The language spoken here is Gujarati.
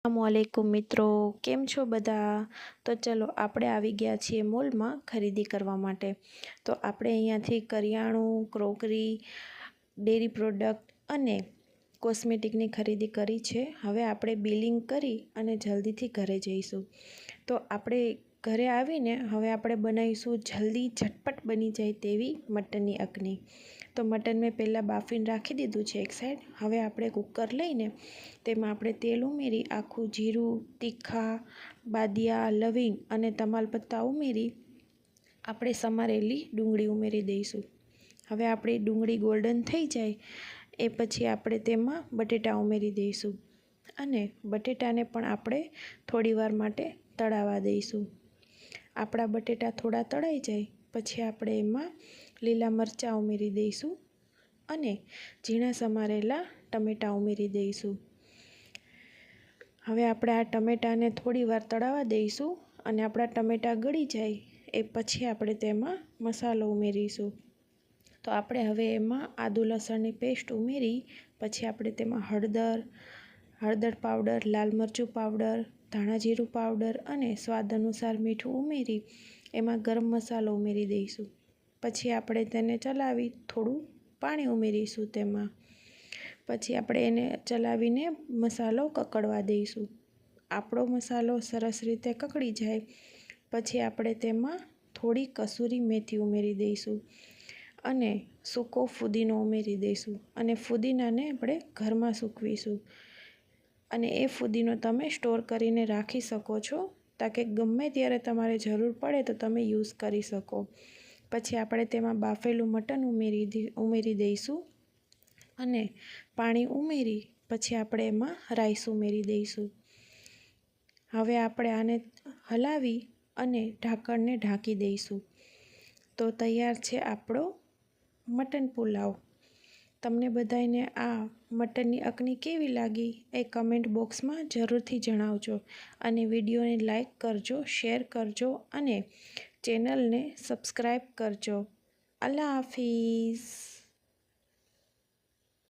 अस्सलामुअलैकुम मित्रों, केम छो बधा। तो चलो આપણે આવી ગયા છીએ મોલમાં ખરીદી કરવા માટે। તો આપણે અહીંયાથી કરિયાણું, ક્રોકરી, ડેરી પ્રોડક્ટ અને કોસ્મેટિકની ખરીદી કરી છે। હવે આપણે બિલિંગ કરી અને જલ્દીથી ઘરે જઈશું। તો આપણે ઘરે આવીને હવે આપણે બનાવીશું જલ્દી ઝટપટ બની જાય તેવી મટનની અકની। તો મટન મેં પહેલાં બાફીને રાખી દીધું છે એક સાઈડ। હવે આપણે કુકર લઈને તેમાં આપણે તેલ ઉમેરી આખું જીરું, તીખા, બાદિયા, લવિંગ અને તમાલપત્તા ઉમેરી આપણે સમારેલી ડુંગળી ઉમેરી દઈશું। હવે આપણી ડુંગળી ગોલ્ડન થઈ જાય એ પછી આપણે તેમાં બટેટા ઉમેરી દઈશું અને બટેટાને પણ આપણે થોડીવાર માટે તળાવા દઈશું। આપણા બટેટા થોડા તળાઈ જાય પછી આપણે એમાં લીલા મરચાં ઉમેરી દઈશું અને ઝીણા સમારેલા ટમેટાં ઉમેરી દઈશું। હવે આપણે આ ટમેટાને થોડીવાર તળાવા દઈશું અને આપણા ટમેટાં ગળી જાય એ પછી આપણે તેમાં મસાલો ઉમેરીશું। તો આપણે હવે એમાં આદુ લસણની પેસ્ટ ઉમેરી પછી આપણે તેમાં હળદર પાવડર, લાલ મરચું પાવડર, ધાણા જીરું પાવડર અને સ્વાદ અનુસાર મીઠું ઉમેરી એમાં ગરમ મસાલો ઉમેરી દઈશું। પછી આપણે તેને ચલાવી થોડું પાણી ઉમેરીશું તેમાં। પછી આપણે એને ચલાવીને મસાલો કકડવા દઈશું। આપણો મસાલો સરસ રીતે કકડી જાય પછી આપણે તેમાં થોડી કસૂરી મેથી ઉમેરી દઈશું અને સૂકો ફુદીનો ઉમેરી દઈશું અને ફુદીનાને આપણે ઘરમાં સૂકવીશું અને એ ફુદીનો તમે સ્ટોર કરીને રાખી શકો છો તાકે ગમે ત્યારે તમારે જરૂર પડે તો તમે યુઝ કરી શકો। પછી આપણે તેમાં બાફેલું મટન ઉમેરી દઈશું અને પાણી ઉમેરી પછી આપણે એમાં રાઈસ ઉમેરી દઈશું। હવે આપણે આને હલાવી અને ઢાંકણને ઢાંકી દઈશું। તો તૈયાર છે આપણો મટન પુલાવ। તમને બધાને આ મટનની અકની કેવી લાગી એ કમેન્ટ બોક્સમાં જરૂરથી જણાવજો અને વિડીયોને લાઈક કરજો, શેર કરજો અને ચેનલને સબસ્ક્રાઈબ કરજો। અલ્લાહ હાફિઝ।